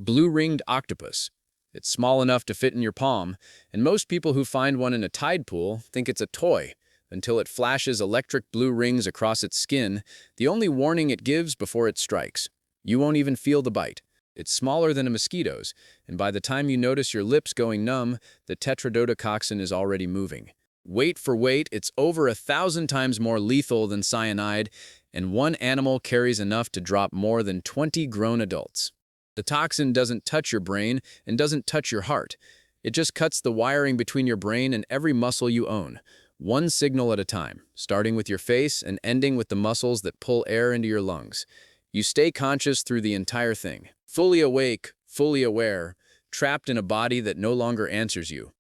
Blue-ringed octopus. It's small enough to fit in your palm, and most people who find one in a tide pool think it's a toy, until it flashes electric blue rings across its skin, the only warning it gives before it strikes. You won't even feel the bite. It's smaller than a mosquito's, and by the time you notice your lips going numb, the tetrodotoxin is already moving. Weight for weight, it's over 1,000 times more lethal than cyanide, and one animal carries enough to drop more than 20 grown adults. The toxin doesn't touch your brain and doesn't touch your heart. It just cuts the wiring between your brain and every muscle you own, one signal at a time, starting with your face and ending with the muscles that pull air into your lungs. You stay conscious through the entire thing, fully awake, fully aware, trapped in a body that no longer answers you,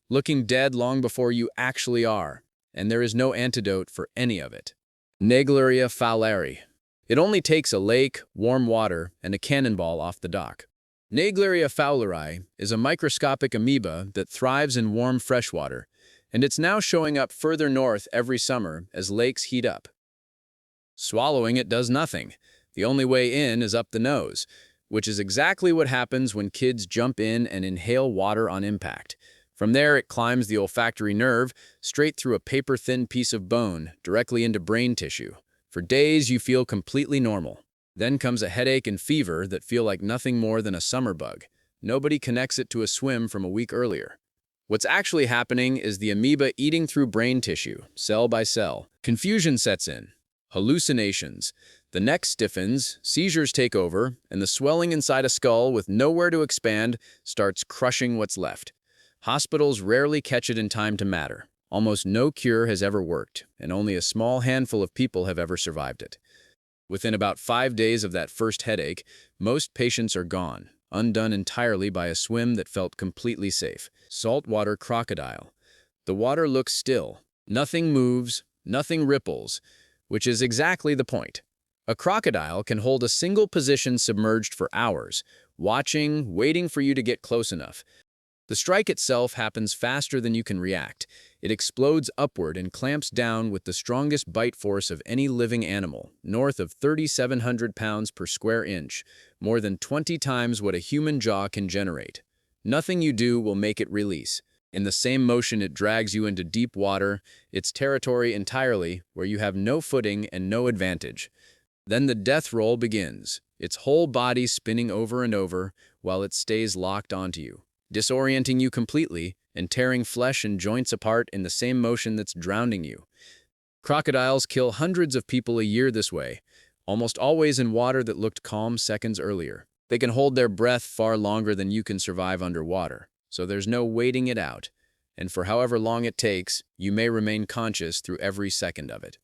looking dead long before you actually are, and there is no antidote for any of it. Naegleria fowleri. It only takes a lake, warm water, and a cannonball off the dock. Naegleria fowleri is a microscopic amoeba that thrives in warm freshwater, and it's now showing up further north every summer as lakes heat up. Swallowing it does nothing. The only way in is up the nose, which is exactly what happens when kids jump in and inhale water on impact. From there, it climbs the olfactory nerve, straight through a paper-thin piece of bone, directly into brain tissue. For days, you feel completely normal. Then comes a headache and fever that feel like nothing more than a summer bug. Nobody connects it to a swim from a week earlier. What's actually happening is the amoeba eating through brain tissue, cell by cell. Confusion sets in. Hallucinations. The neck stiffens, seizures take over, and the swelling inside a skull with nowhere to expand starts crushing what's left. Hospitals rarely catch it in time to matter. Almost no cure has ever worked, and only a small handful of people have ever survived it. Within about 5 days of that first headache, most patients are gone, undone entirely by a swim that felt completely safe. Saltwater crocodile. The water looks still. Nothing moves, nothing ripples, which is exactly the point. A crocodile can hold a single position submerged for hours, watching, waiting for you to get close enough. The strike itself happens faster than you can react. It explodes upward and clamps down with the strongest bite force of any living animal, north of 3,700 pounds per square inch, more than 20 times what a human jaw can generate. Nothing you do will make it release. In the same motion it drags you into deep water, its territory entirely, where you have no footing and no advantage. Then the death roll begins, its whole body spinning over and over while it stays locked onto you, disorienting you completely and tearing flesh and joints apart in the same motion that's drowning you. Crocodiles kill hundreds of people a year this way, almost always in water that looked calm seconds earlier. They can hold their breath far longer than you can survive underwater, so there's no waiting it out, and for however long it takes, you may remain conscious through every second of it.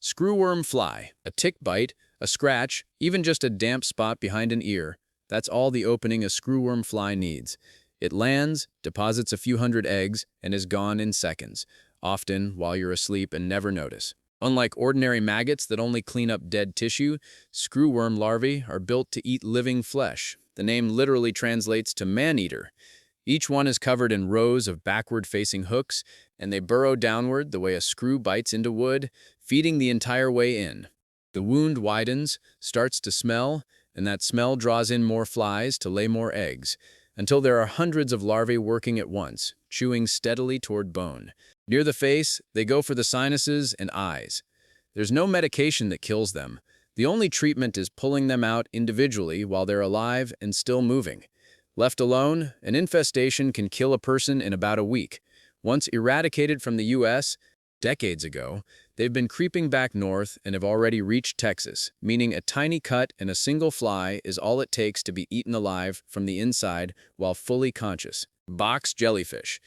Screwworm Fly. A tick bite, a scratch, even just a damp spot behind an ear, that's all the opening a screwworm fly needs. It lands, deposits a few hundred eggs, and is gone in seconds, often while you're asleep and never notice. Unlike ordinary maggots that only clean up dead tissue, screwworm larvae are built to eat living flesh. The name literally translates to man-eater. Each one is covered in rows of backward-facing hooks, and they burrow downward the way a screw bites into wood, feeding the entire way in. The wound widens, starts to smell, and that smell draws in more flies to lay more eggs, until there are hundreds of larvae working at once, chewing steadily toward bone. Near the face, they go for the sinuses and eyes. There's no medication that kills them. The only treatment is pulling them out individually while they're alive and still moving. Left alone, an infestation can kill a person in about a week. Once eradicated from the U.S., decades ago, they've been creeping back north and have already reached Texas, meaning a tiny cut and a single fly is all it takes to be eaten alive from the inside while fully conscious. Box jellyfish.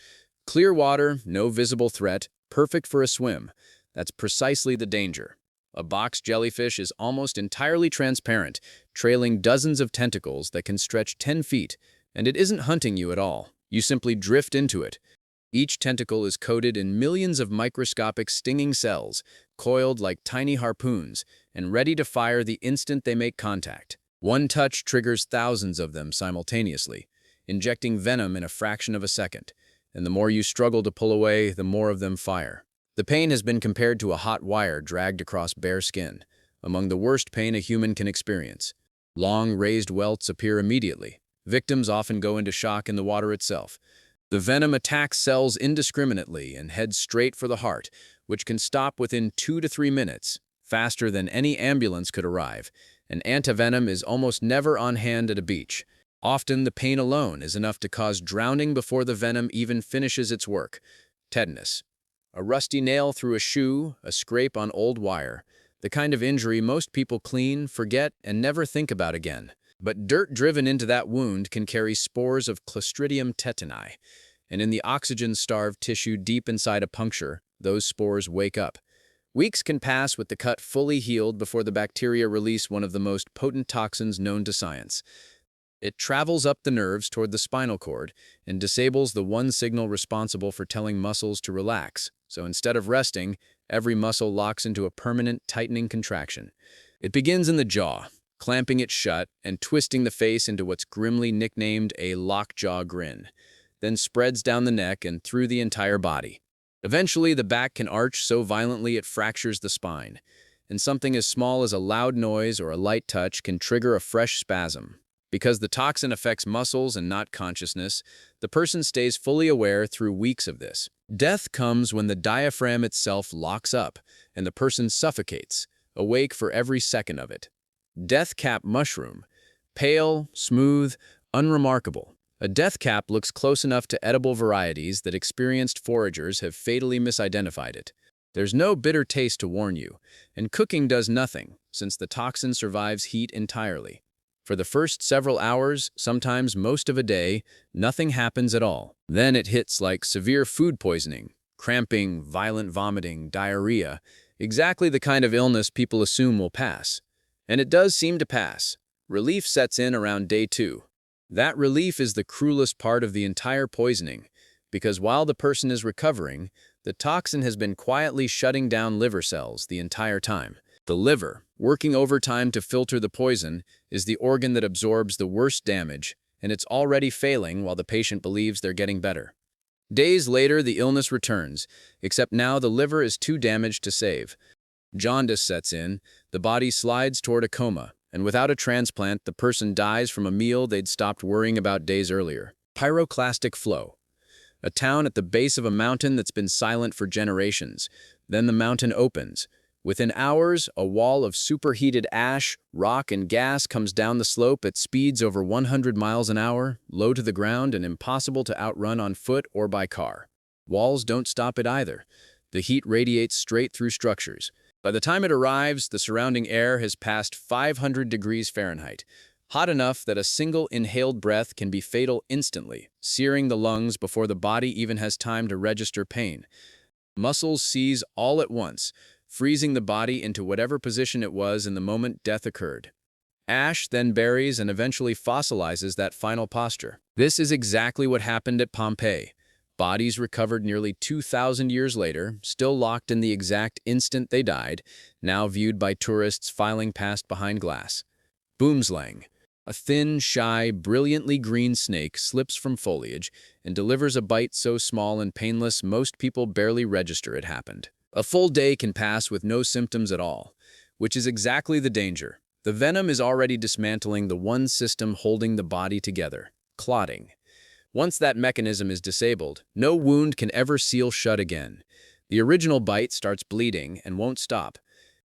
Clear water, no visible threat, perfect for a swim. That's precisely the danger. A box jellyfish is almost entirely transparent, trailing dozens of tentacles that can stretch 10 feet, and it isn't hunting you at all. You simply drift into it. Each tentacle is coated in millions of microscopic stinging cells, coiled like tiny harpoons, and ready to fire the instant they make contact. One touch triggers thousands of them simultaneously, injecting venom in a fraction of a second, and the more you struggle to pull away, the more of them fire. The pain has been compared to a hot wire dragged across bare skin, among the worst pain a human can experience. Long, raised welts appear immediately, Victims often go into shock in the water itself. The venom attacks cells indiscriminately and heads straight for the heart, which can stop within 2 to 3 minutes, faster than any ambulance could arrive. And antivenom is almost never on hand at a beach. Often, the pain alone is enough to cause drowning before the venom even finishes its work. Tetanus. A rusty nail through a shoe, a scrape on old wire. The kind of injury most people clean, forget, and never think about again. But dirt driven into that wound can carry spores of Clostridium tetani, and in the oxygen-starved tissue deep inside a puncture, those spores wake up. Weeks can pass with the cut fully healed before the bacteria release one of the most potent toxins known to science. It travels up the nerves toward the spinal cord and disables the one signal responsible for telling muscles to relax. So instead of resting, every muscle locks into a permanent tightening contraction. It begins in the jaw, clamping it shut and twisting the face into what's grimly nicknamed a lockjaw grin, then spreads down the neck and through the entire body. Eventually, the back can arch so violently it fractures the spine, and something as small as a loud noise or a light touch can trigger a fresh spasm. Because the toxin affects muscles and not consciousness, the person stays fully aware through weeks of this. Death comes when the diaphragm itself locks up and the person suffocates, awake for every second of it. Death cap mushroom. Pale, smooth, unremarkable. A death cap looks close enough to edible varieties that experienced foragers have fatally misidentified it. There's no bitter taste to warn you, and cooking does nothing, since the toxin survives heat entirely. For the first several hours, sometimes most of a day, nothing happens at all. Then it hits like severe food poisoning, cramping, violent vomiting, diarrhea, exactly the kind of illness people assume will pass. And it does seem to pass. Relief sets in around day 2. That relief is the cruelest part of the entire poisoning, because while the person is recovering, the toxin has been quietly shutting down liver cells the entire time. The liver, working overtime to filter the poison, is the organ that absorbs the worst damage, and it's already failing while the patient believes they're getting better. Days later, the illness returns, except now the liver is too damaged to save. Jaundice sets in, the body slides toward a coma, and without a transplant, the person dies from a meal they'd stopped worrying about days earlier. Pyroclastic flow. A town at the base of a mountain that's been silent for generations. Then the mountain opens. Within hours, a wall of superheated ash, rock, and gas comes down the slope at speeds over 100 miles an hour, low to the ground and impossible to outrun on foot or by car. Walls don't stop it either. The heat radiates straight through structures. By the time it arrives, the surrounding air has passed 500 degrees Fahrenheit, hot enough that a single inhaled breath can be fatal instantly, searing the lungs before the body even has time to register pain. Muscles seize all at once, freezing the body into whatever position it was in the moment death occurred. Ash then buries and eventually fossilizes that final posture. This is exactly what happened at Pompeii. Bodies recovered nearly 2,000 years later, still locked in the exact instant they died, now viewed by tourists filing past behind glass. Boomslang. A thin, shy, brilliantly green snake slips from foliage and delivers a bite so small and painless most people barely register it happened. A full day can pass with no symptoms at all, which is exactly the danger. The venom is already dismantling the one system holding the body together, clotting. Once that mechanism is disabled, no wound can ever seal shut again. The original bite starts bleeding and won't stop.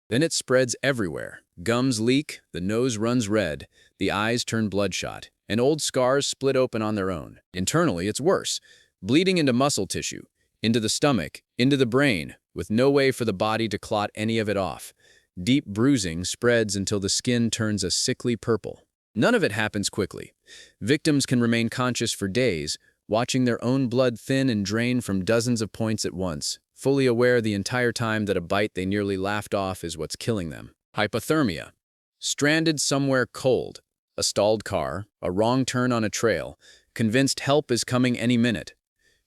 Then it spreads everywhere. Gums leak, the nose runs red, the eyes turn bloodshot, and old scars split open on their own. Internally, it's worse. Bleeding into muscle tissue, into the stomach, into the brain, with no way for the body to clot any of it off. Deep bruising spreads until the skin turns a sickly purple. None of it happens quickly. Victims can remain conscious for days, watching their own blood thin and drain from dozens of points at once, fully aware the entire time that a bite they nearly laughed off is what's killing them. Hypothermia. Stranded somewhere cold. A stalled car, a wrong turn on a trail, convinced help is coming any minute.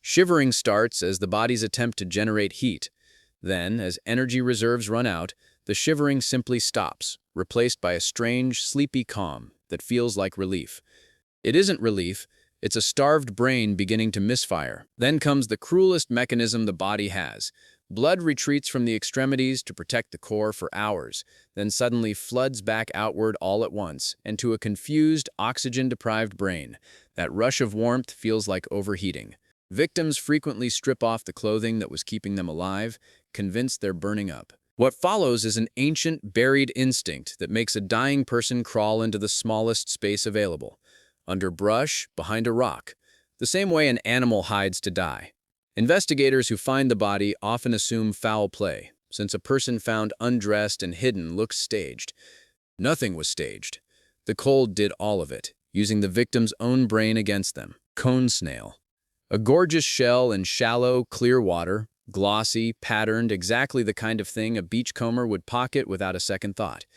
Shivering starts as the body's attempt to generate heat. Then, as energy reserves run out, the shivering simply stops, replaced by a strange, sleepy calm that feels like relief. It isn't relief, it's a starved brain beginning to misfire. Then comes the cruelest mechanism the body has, Blood retreats from the extremities to protect the core for hours, then suddenly floods back outward all at once, and to a confused, oxygen-deprived brain, that rush of warmth feels like overheating. Victims frequently strip off the clothing that was keeping them alive, convinced they're burning up. What follows is an ancient, buried instinct that makes a dying person crawl into the smallest space available, under brush, behind a rock, the same way an animal hides to die. Investigators who find the body often assume foul play, since a person found undressed and hidden looks staged. Nothing was staged. The cold did all of it, using the victim's own brain against them. Cone snail. A gorgeous shell in shallow, clear water, glossy, patterned, exactly the kind of thing a beachcomber would pocket without a second thought.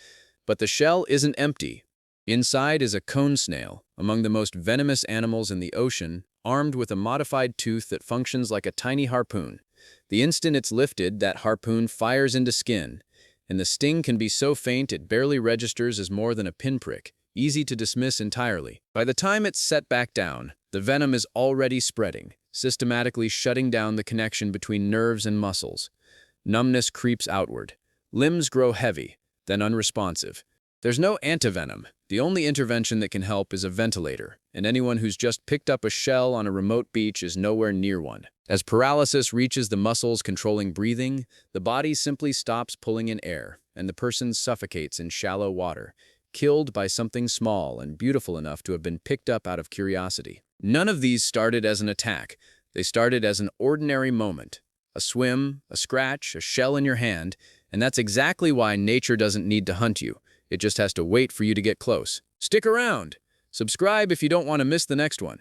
But the shell isn't empty. Inside is a cone snail, among the most venomous animals in the ocean, armed with a modified tooth that functions like a tiny harpoon. The instant it's lifted, that harpoon fires into skin, and the sting can be so faint it barely registers as more than a pinprick, easy to dismiss entirely. By the time it's set back down, the venom is already spreading, systematically shutting down the connection between nerves and muscles. Numbness creeps outward. Limbs grow heavy, then unresponsive. There's no antivenom. The only intervention that can help is a ventilator, and anyone who's just picked up a shell on a remote beach is nowhere near one. As paralysis reaches the muscles controlling breathing, the body simply stops pulling in air, and the person suffocates in shallow water, killed by something small and beautiful enough to have been picked up out of curiosity. None of these started as an attack. They started as an ordinary moment. A swim, a scratch, a shell in your hand, and that's exactly why nature doesn't need to hunt you. It just has to wait for you to get close. Stick around! Subscribe if you don't want to miss the next one.